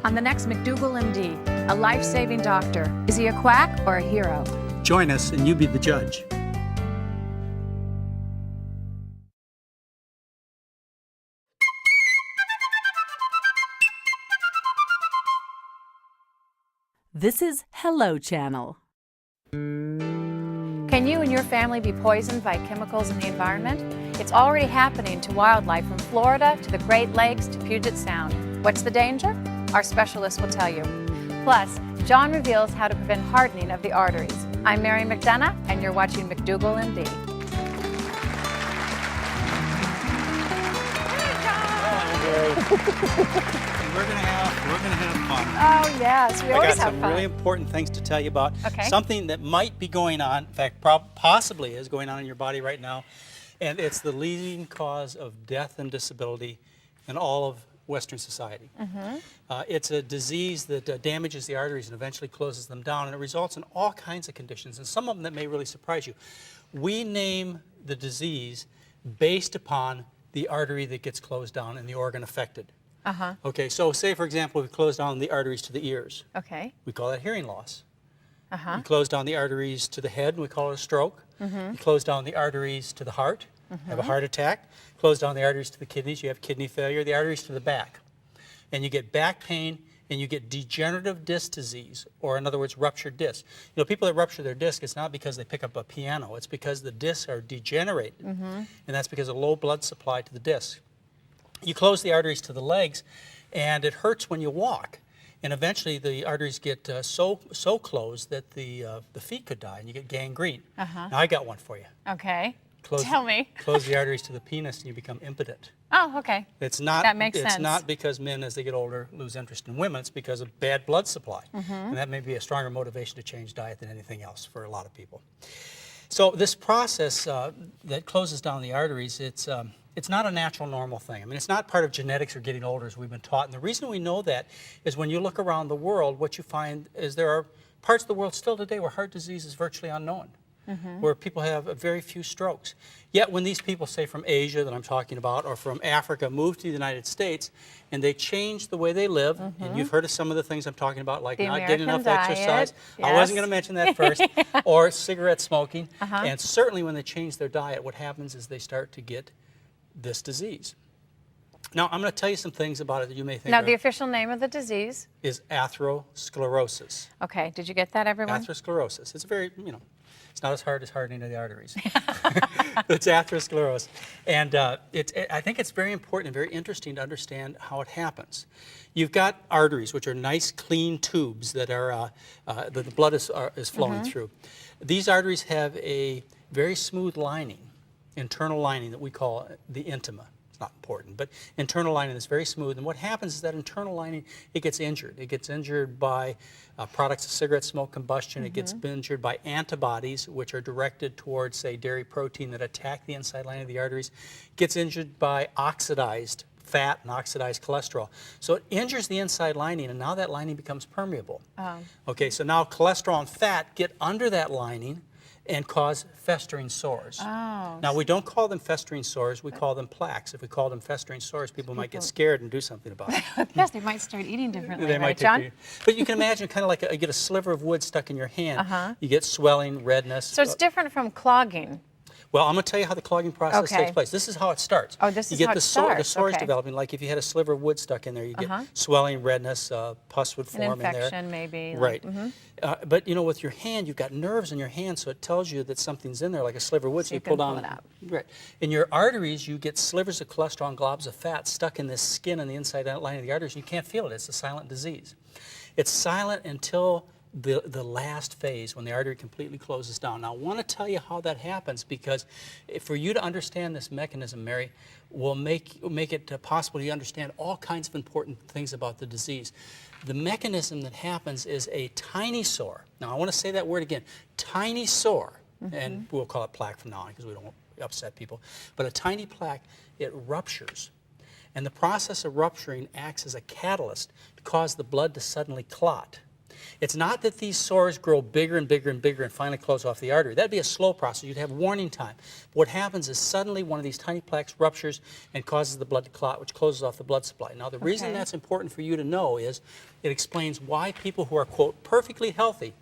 On the next McDougall MD, a life-saving doctor. Is he a quack or a hero? Join us and you be the judge. This is Hello Channel. Can you and your family be poisoned by chemicals in the environment? It's already happening to wildlife from Florida to the Great Lakes to Puget Sound. What's the danger? Our specialist will tell you. Plus, John reveals how to prevent hardening of the arteries. I'm Mary McDougall, and you're watching McDougall MD. We're gonna have fun. Oh yes, we always have I got some fun. really important things to tell you about. Okay. Something that might be going on, in fact, possibly is going on in your body right now, and it's the leading cause of death and disability in all of Western society. It's a disease that damages the arteries and eventually closes them down, and it results in all kinds of conditions, and some of them that may really surprise you. We name the disease based upon the artery that gets closed down and the organ affected. Okay, so say for example we close down the arteries to the ears. Okay. We call that hearing loss. We close down the arteries to the head and we call it a stroke. You close down the arteries to the heart, have a heart attack. Close down the arteries to the kidneys, you have kidney failure. The arteries to the back. And you get back pain and you get degenerative disc disease, or in other words, ruptured disc. You know, people that rupture their disc, it's not because they pick up a piano, it's because the discs are degenerated. And that's because of low blood supply to the disc. You close the arteries to the legs, and it hurts when you walk. And eventually the arteries get so closed that the feet could die, and you get gangrene. Now I got one for you. Okay. Close, Tell me. Close the arteries to the penis, and you become impotent. Oh, okay. It's not. That makes sense. It's not because men, as they get older, lose interest in women. It's because of bad blood supply, and that may be a stronger motivation to change diet than anything else for a lot of people. So this process that closes down the arteries, it's not a natural, normal thing. I mean, it's not part of genetics or getting older, as we've been taught. And the reason we know that is when you look around the world, what you find is there are parts of the world still today where heart disease is virtually unknown, where people have very few strokes. Yet when these people, say from Asia that I'm talking about, or from Africa, move to the United States, and they change the way they live, and you've heard of some of the things I'm talking about, like The not getting enough American diet, exercise. I yes. wasn't going to mention that first. Or cigarette smoking. And certainly when they change their diet, what happens is they start to get this disease. Now, I'm going to tell you some things about it that you may think Now, the official name of the disease? is atherosclerosis. Okay, did you get that, everyone? Atherosclerosis. It's very, it's not as hard as hardening of the arteries. It's atherosclerosis. And I think it's very important and very interesting to understand how it happens. You've got arteries, which are nice, clean tubes that are that the blood is flowing through. These arteries have a very smooth lining, internal lining that we call the intima. It's not important, but internal lining is very smooth. And what happens is that internal lining, it gets injured. It gets injured by products of cigarette smoke combustion. It gets injured by antibodies, which are directed towards, say, dairy protein that attack the inside lining of the arteries. It gets injured by oxidized fat and oxidized cholesterol. So it injures the inside lining, and now that lining becomes permeable. Okay, so now cholesterol and fat get under that lining and cause festering sores. Now, we don't call them festering sores, we call them plaques. If we call them festering sores, people might get scared and do something about it. Yes, they might start eating differently, They right, might John? but you can imagine kind of like you get a sliver of wood stuck in your hand. You get swelling, redness. So it's different from clogging. Well, I'm going to tell you how the clogging process takes place. This is how it starts. Oh, this is you how get it starts. The sores Okay. developing, like if you had a sliver of wood stuck in there, you get swelling, redness, pus would form An in there. infection, maybe. Right. But you know, with your hand, you've got nerves in your hand, so it tells you that something's in there, like a sliver of wood. So you pull down. Pull it out. Right. In your arteries, you get slivers of cholesterol and globs of fat stuck in this skin on the inside lining of the arteries. And you can't feel it. It's a silent disease. It's silent until the last phase, when the artery completely closes down. Now, I want to tell you how that happens, because for you to understand this mechanism, Mary, will make it possible to understand all kinds of important things about the disease. The mechanism that happens is a tiny sore. Now, I want to say that word again, tiny sore, and we'll call it plaque from now on because we don't want to upset people, but a tiny plaque, it ruptures. And the process of rupturing acts as a catalyst to cause the blood to suddenly clot. It's not that these sores grow bigger and bigger and bigger and finally close off the artery. That'd be a slow process. You'd have warning time. But what happens is suddenly one of these tiny plaques ruptures and causes the blood to clot, which closes off the blood supply. Now, the reason that's important for you to know is it explains why people who are, quote, perfectly healthy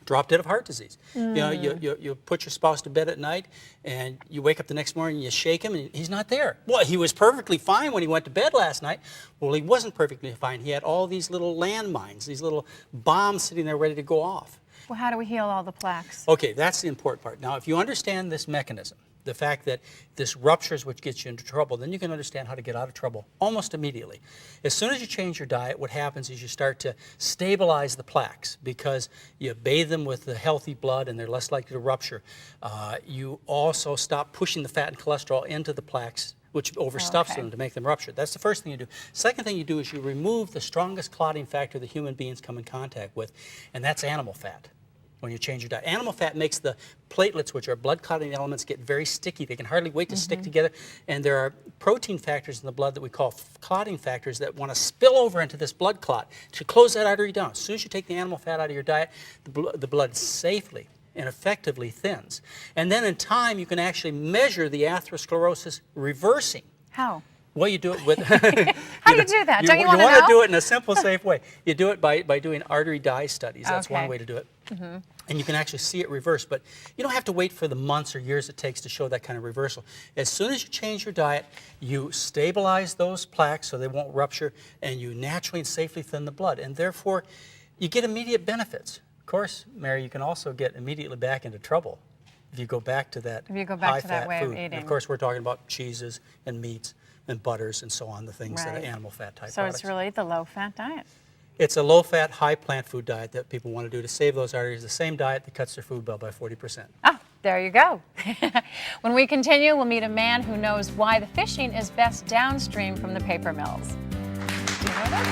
drop dead of heart disease. You know, you put your spouse to bed at night and you wake up the next morning and you shake him and he's not there. Well, he was perfectly fine when he went to bed last night. Well, he wasn't perfectly fine. He had all these little landmines, these little bombs sitting there ready to go off. Well, how do we heal all the plaques? Okay, that's the important part. Now, if you understand this mechanism, the fact that this ruptures which gets you into trouble, then you can understand how to get out of trouble almost immediately. As soon as you change your diet, what happens is you start to stabilize the plaques because you bathe them with the healthy blood and they're less likely to rupture. You also stop pushing the fat and cholesterol into the plaques, which overstuffs them to make them rupture. That's the first thing you do. Second thing you do is you remove the strongest clotting factor that human beings come in contact with, and that's animal fat. When you change your diet. Animal fat makes the platelets, which are blood clotting elements, get very sticky. They can hardly wait to stick together. And there are protein factors in the blood that we call clotting factors that want to spill over into this blood clot to close that artery down. As soon as you take the animal fat out of your diet, the blood safely and effectively thins. And then in time, you can actually measure the atherosclerosis reversing. How? Well, you do it with... How do you do that? Don't you want to know? You want to do it in a simple, safe way. You do it by doing artery dye studies. That's one way to do it. And you can actually see it reverse. But you don't have to wait for the months or years it takes to show that kind of reversal. As soon as you change your diet, you stabilize those plaques so they won't rupture, and you naturally and safely thin the blood. And therefore, you get immediate benefits. Of course, Mary, you can also get immediately back into trouble if you go back to that high-fat way food. of eating. And of course, we're talking about cheeses and meats and butters and so on, the things that are animal fat type So products. it's really the low-fat diet. It's a low-fat, high-plant food diet that people want to do to save those arteries, the same diet that cuts their food bill by 40%. Ah, there you go. When we continue, we'll meet a man who knows why the fishing is best downstream from the paper mills. Do you know that?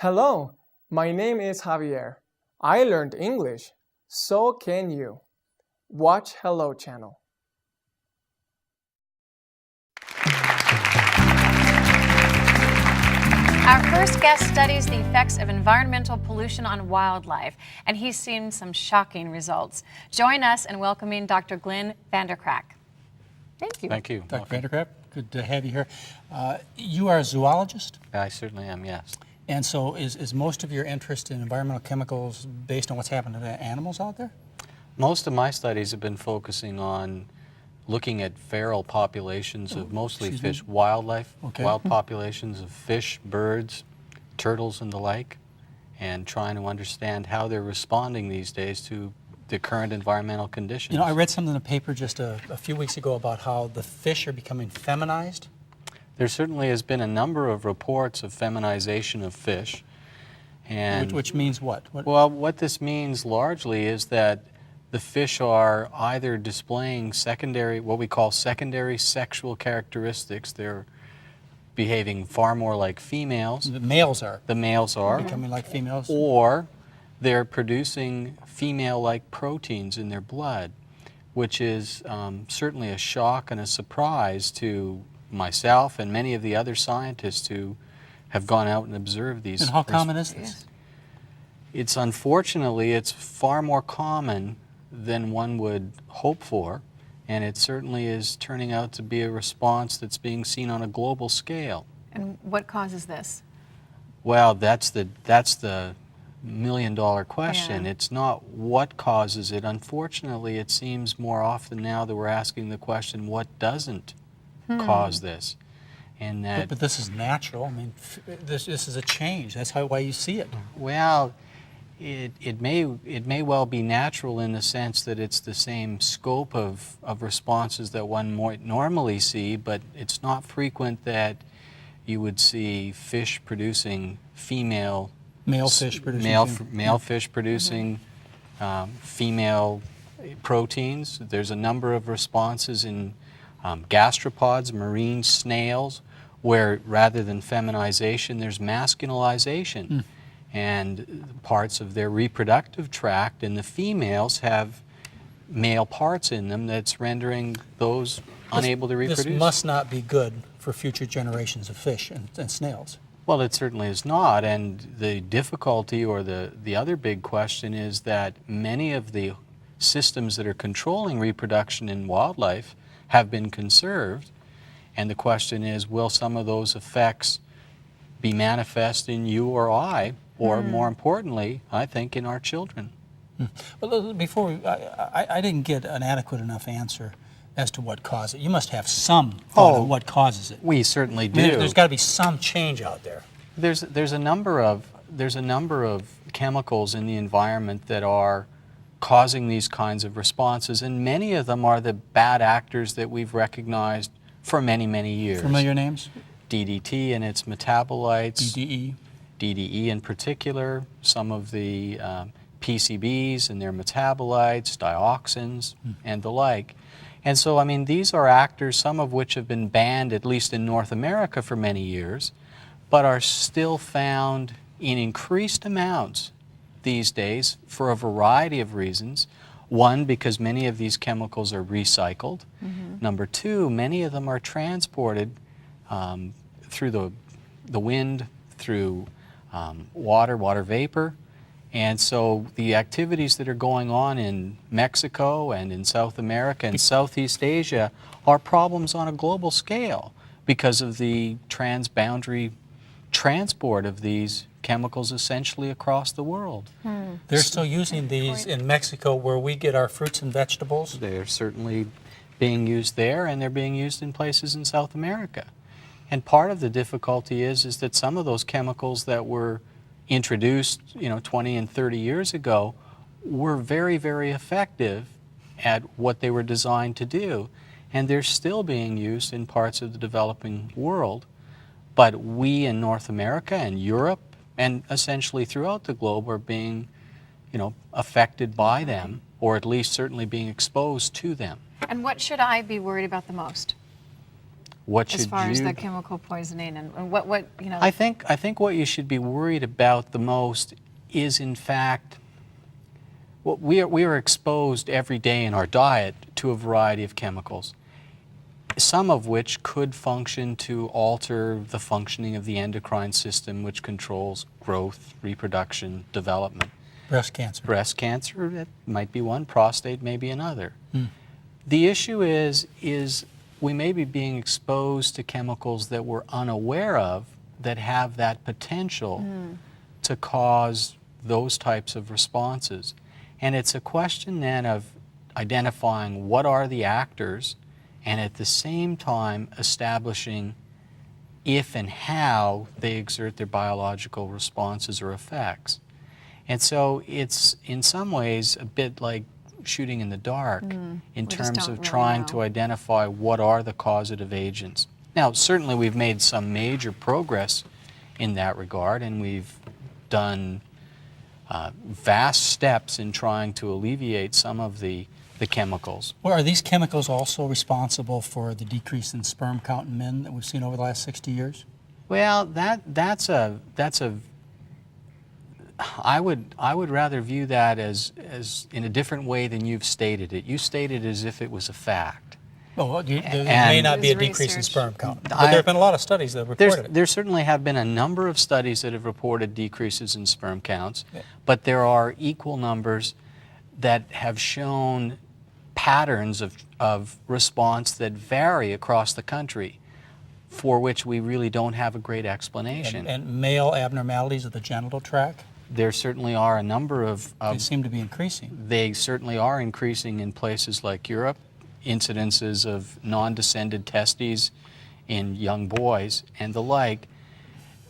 Hello, my name is Javier. I learned English. So can you. Watch Hello Channel. Our first guest studies the effects of environmental pollution on wildlife, and he's seen some shocking results. Join us in welcoming Dr. Glenn Vanderkraak. Thank you. Thank you. Dr. Vanderkraak, good to have you here. You are a zoologist? I certainly am, yes. And so is most of your interest in environmental chemicals based on what's happening to animals out there? Most of my studies have been focusing on looking at feral populations of mostly fish, wildlife, wild populations of fish, birds, turtles and the like, and trying to understand how they're responding these days to the current environmental conditions. You know, I read something in the paper just a few weeks ago about how the fish are becoming feminized. There certainly has been a number of reports of feminization of fish. And Which means what? Well, what this means largely is that the fish are either displaying secondary, what we call secondary sexual characteristics. They're behaving far more like females. The males are. The males are. Becoming like females. Or they're producing female-like proteins in their blood, which is certainly a shock and a surprise to myself and many of the other scientists who have gone out and observed these. And how common is this? It's unfortunately, it's far more common than one would hope for, and it certainly is turning out to be a response that's being seen on a global scale. And what causes this? Well, that's the million-dollar question. Yeah. It's not what causes it. Unfortunately, it seems more often now that we're asking the question, what doesn't cause this? And that, But this is natural. I mean, this is a change. That's why you see it. well, it may well be natural in the sense that it's the same scope of responses that one might normally see, but it's not frequent that you would see fish producing female Fish producing male fish producing female proteins. There's a number of responses in gastropods, marine snails, where rather than feminization, there's masculinization. And parts of their reproductive tract, and the females have male parts in them that's rendering those unable to reproduce. This must not be good for future generations of fish and snails. Well, it certainly is not, and the difficulty or the other big question is that many of the systems that are controlling reproduction in wildlife have been conserved, and the question is, will some of those effects be manifest in you or I, or more importantly, I think, in our children? Well, before I didn't get an adequate enough answer as to what caused it. You must have some thought of what causes it. We certainly do. I mean, there's got to be some change out there. There's a number of chemicals in the environment that are causing these kinds of responses, and many of them are the bad actors that we've recognized for many, many years. Familiar names? DDT and its metabolites. DDE. DDE in particular, some of the PCBs and their metabolites, dioxins, and the like. And so, I mean, these are actors, some of which have been banned, at least in North America, for many years, but are still found in increased amounts these days for a variety of reasons. One, because many of these chemicals are recycled. Number two, many of them are transported through the wind, through water vapor. And so the activities that are going on in Mexico and in South America and Southeast Asia are problems on a global scale because of the transboundary transport of these chemicals essentially across the world. They're still using these in Mexico where we get our fruits and vegetables? They're certainly being used there, and they're being used in places in South America. And part of the difficulty is that some of those chemicals that were introduced, 20 and 30 years ago were very, very effective at what they were designed to do. And they're still being used in parts of the developing world. But we in North America and Europe and essentially throughout the globe are being, affected by them, or at least certainly being exposed to them. And what should I be worried about the most? What should as far as you- the chemical poisoning and what I think what you should be worried about the most is, in fact, what we are exposed every day in our diet to a variety of chemicals, some of which could function to alter the functioning of the endocrine system, which controls growth, reproduction, development. Breast cancer. Breast cancer, that might be one. Prostate may be another. The issue is we may be being exposed to chemicals that we're unaware of that have that potential to cause those types of responses. And it's a question then of identifying what are the actors and at the same time establishing if and how they exert their biological responses or effects. And so it's in some ways a bit like shooting in the dark in terms of trying to identify what are the causative agents. Now, certainly we've made some major progress in that regard, and we've done vast steps in trying to alleviate some of the chemicals. Well, are these chemicals also responsible for the decrease in sperm count in men that we've seen over the last 60 years? Well, that's a I would rather view that as in a different way than you've stated it. You stated it as if it was a fact. Well, there may not be a decrease in sperm count, but there have been a lot of studies that have reported it. There certainly have been a number of studies that have reported decreases in sperm counts, but there are equal numbers that have shown patterns of response that vary across the country, for which we really don't have a great explanation. And male abnormalities of the genital tract? There certainly are a number of... They seem to be increasing. They certainly are increasing in places like Europe. Incidences of non-descended testes in young boys and the like.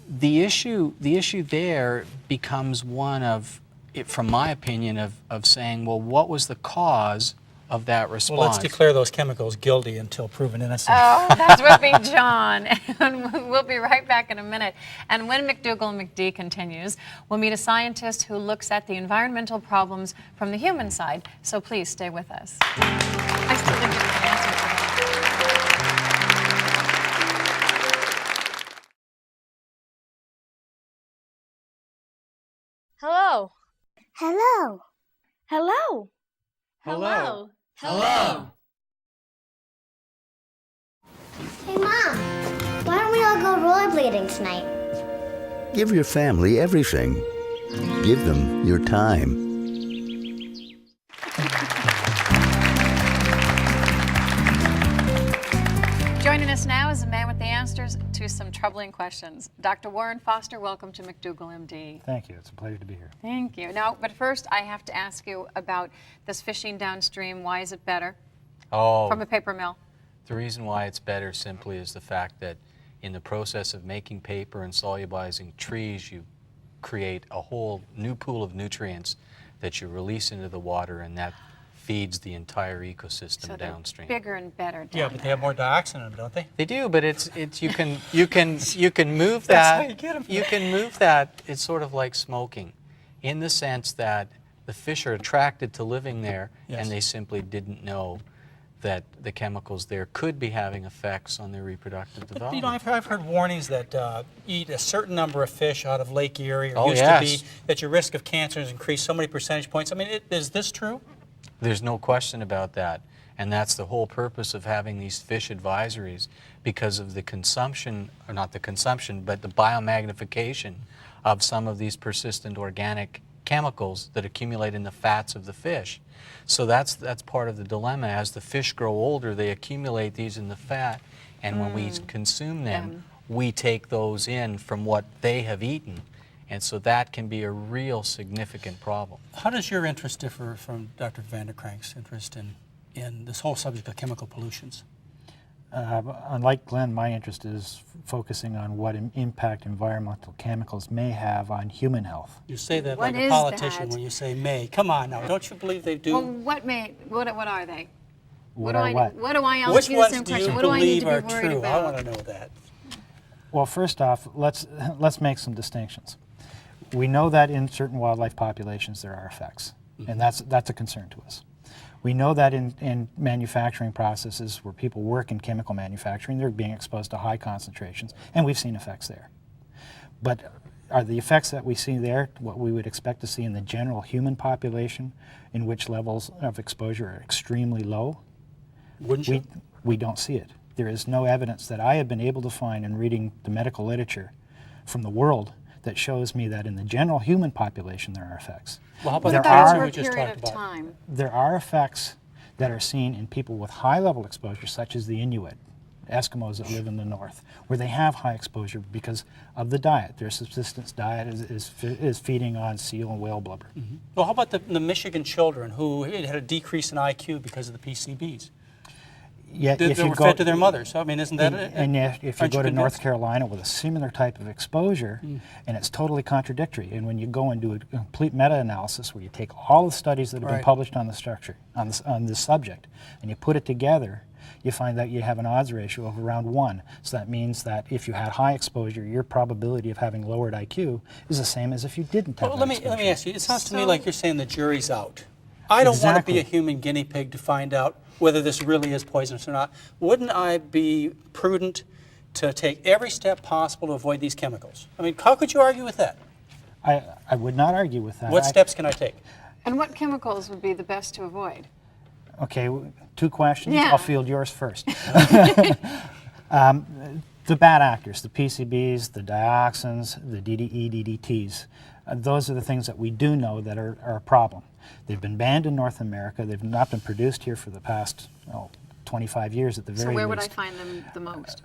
The issue there becomes one of, from my opinion, of saying, well, what was the cause of that response? Well, let's declare those chemicals guilty until proven innocent. Oh, that's what be John. And we'll be right back in a minute. And when McDougall McD continues, we'll meet a scientist who looks at the environmental problems from the human side. So please stay with us. I still didn't get an answer for that. Hello. Hello. Hello. Hello. Hello. Hey, Mom. Why don't we all go rollerblading tonight? Give your family everything. Give them your time. Joining us now is a man with the answers to some troubling questions. Dr. Warren Foster, welcome to McDougall, MD. Thank you. It's a pleasure to be here. Thank you. Now, but first I have to ask you about this fishing downstream. Why is it better from a paper mill? The reason why it's better simply is the fact that in the process of making paper and solubilizing trees, you create a whole new pool of nutrients that you release into the water, and that feeds the entire ecosystem So downstream. Bigger and better. Yeah, but they have more dioxin in them, don't they? They do, but it's you can move that. That's how you get 'em. You can move that. It's sort of like smoking, in the sense that the fish are attracted to living there, Yes. and they simply didn't know that the chemicals there could be having effects on their reproductive But, development. you know, I've heard warnings that eat a certain number of fish out of Lake Erie, or Oh, used yes. to be, that your risk of cancer is increased so many percentage points. I mean, is this true? There's no question about that. And that's the whole purpose of having these fish advisories, because of the consumption, or not the consumption, but the biomagnification of some of these persistent organic chemicals that accumulate in the fats of the fish. So that's part of the dilemma. As the fish grow older, they accumulate these in the fat, and when we consume them, we take those in from what they have eaten. And so that can be a real significant problem. How does your interest differ from Dr. Vanderkrank's interest in this whole subject of chemical pollutions? Unlike Glenn, my interest is focusing on what impact environmental chemicals may have on human health. You say that What like a is politician that? when you say may. Come on now, don't you believe they do? Well, what are they? What are what? What do I ask Which you the ones same do you question? What do I need believe to be are worried true? about? I want to know that. Well, first off, let's make some distinctions. We know that in certain wildlife populations there are effects, and that's a concern to us. We know that in manufacturing processes where people work in chemical manufacturing, they're being exposed to high concentrations, and we've seen effects there. But are the effects that we see there what we would expect to see in the general human population, in which levels of exposure are extremely low? Wouldn't you? We don't see it. There is no evidence that I have been able to find in reading the medical literature from the world that shows me that in the general human population there are effects. Well, how about There the are- cancer Over we a just period talked of about? time. There are effects that are seen in people with high level exposure, such as the Inuit, Eskimos that live in the north, where they have high exposure because of the diet. Their subsistence diet is feeding on seal and whale blubber. Well, how about the Michigan children who had a decrease in IQ because of the PCBs? Yet They were fed to their mothers. So, I mean, isn't that and yet, if you aren't go to North convinced? Carolina with a similar type of exposure, and it's totally contradictory. And when you go and do a complete meta-analysis where you take all the studies that have been Right. published on the structure, on this subject, and you put it together, you find that you have an odds ratio of around 1. So that means that if you had high exposure, your probability of having lowered IQ is the same as if you didn't have Well, that let me exposure. ask you. It sounds to me So- like you're saying the jury's out. I don't want to be Exactly. a human guinea pig to find out whether this really is poisonous or not. Wouldn't I be prudent to take every step possible to avoid these chemicals? I mean, how could you argue with that? I would not argue with that. What steps can I take? And what chemicals would be the best to avoid? Okay, 2 questions. Yeah. I'll field yours first. The bad actors, the PCBs, the dioxins, the DDE, DDTs, those are the things that we do know that are a problem. They've been banned in North America. They've not been produced here for the past 25 years at the very So least. where would I find them the most?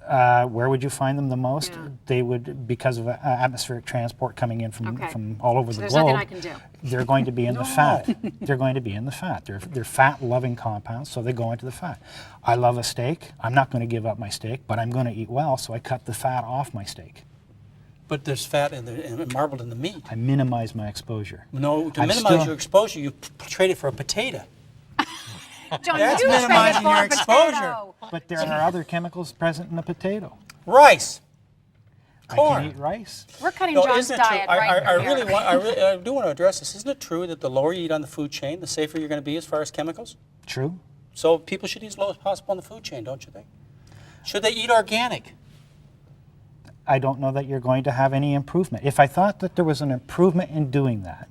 Where would you find them the most? Yeah. They would, because of atmospheric transport coming in from, Okay. from all over So the there's globe. nothing I can do. They're going to be in the fat. They're going to be in the fat. They're fat-loving compounds, so they go into the fat. I love a steak. I'm not going to give up my steak, but I'm going to eat well, so I cut the fat off my steak. But there's fat and marbled in the meat. I minimize my exposure. No, to I'm minimize still- your exposure, you trade it for a potato. John, That's you trade it minimizing for your a exposure. potato. But there are other chemicals present in the potato. Rice. I Corn. can eat rice. We're cutting No, John's isn't it true? diet right I here. really want. I do want to address this. Isn't it true that the lower you eat on the food chain, the safer you're going to be as far as chemicals? True. So people should eat as low as possible on the food chain, don't you think? Should they eat organic? I don't know that you're going to have any improvement. If I thought that there was an improvement in doing that,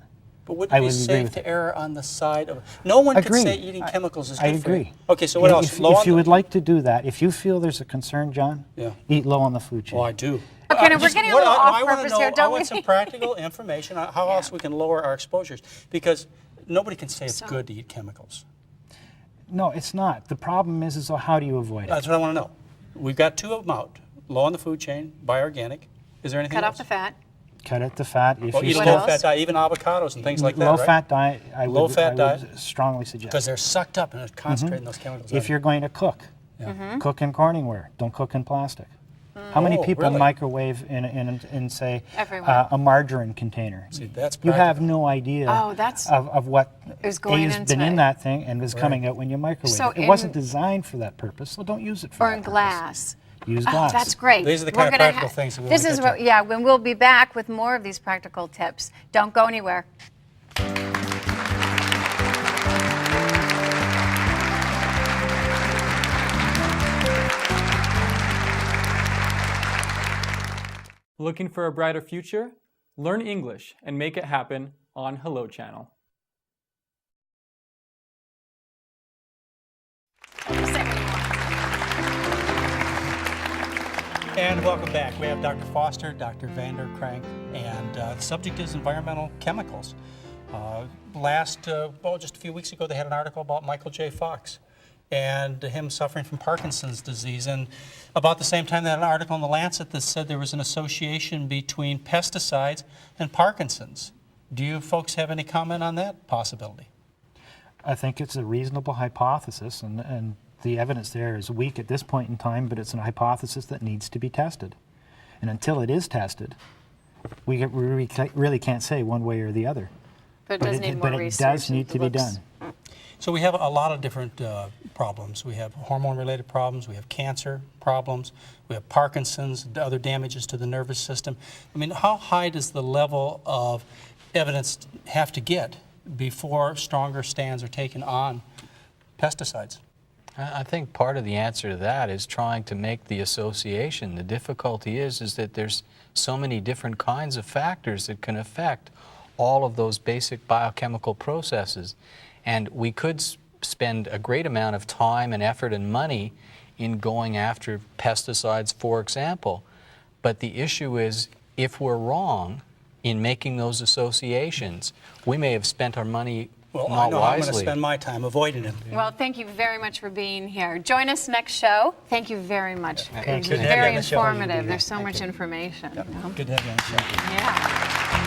But wouldn't I it be would agree safe with to it. err on the side of... No one could Agreed. say eating chemicals is good I for you. agree. Okay, so what And else? If you would like to do that, if you feel there's a concern, John, Yeah. eat low on the food chain. Oh, I do. Okay, now we're Just getting a what little I off wanna purpose know- here, I don't want we? some practical information on how else we can lower our exposures, because nobody can say it's good to eat chemicals. No, it's not. The problem is how do you avoid it? That's what I want to know. We've got two of them out. Low on the food chain, buy organic. Is there anything Cut else? off the fat. Cut out the fat. If Well, you eat a What low-fat else? diet, even avocados and things like that, low-fat diet, I would, Low-fat I would diet. strongly suggest. Because they're sucked up and it's concentrating those chemicals. If you're going to cook, cook in Corningware. Don't cook in plastic. How many Oh, people really? microwave in say, Everyone. a margarine container? See, that's You have practical. no idea Oh, that's- of what is going has into been in it. that thing and is coming out when you microwave So it. It wasn't in- designed for that purpose, so don't use it for Or that in purpose. glass. Use Oh, glass. that's great. These are the We're kind of gonna practical things that we This wanna is get what, to. yeah, when we'll be back with more of these practical tips. Don't go anywhere. Looking for a brighter future? Learn English and make it happen on Hello Channel. And welcome back. We have Dr. Foster, Dr. Vander Krank, and the subject is environmental chemicals. Just a few weeks ago, they had an article about Michael J. Fox and him suffering from Parkinson's disease. And about the same time, they had an article in The Lancet that said there was an association between pesticides and Parkinson's. Do you folks have any comment on that possibility? I think it's a reasonable hypothesis, and the evidence there is weak at this point in time, but it's a hypothesis that needs to be tested. And until it is tested, we really can't say one way or the other. But it does need more But it research. does need to be done. So we have a lot of different problems. We have hormone-related problems, we have cancer problems, we have Parkinson's, other damages to the nervous system. I mean, how high does the level of evidence have to get before stronger stands are taken on pesticides? I think part of the answer to that is trying to make the association. The difficulty is that there's so many different kinds of factors that can affect all of those basic biochemical processes. And we could spend a great amount of time and effort and money in going after pesticides, for example. But the issue is, if we're wrong in making those associations, we may have spent our money Well, not I know I'm going to wisely. spend my time avoiding it. Well, thank you very much for being here. Join us next show. Thank you very much. It was Good to have you very on the show. informative. There's so much information. Good to have you on the show. Yeah.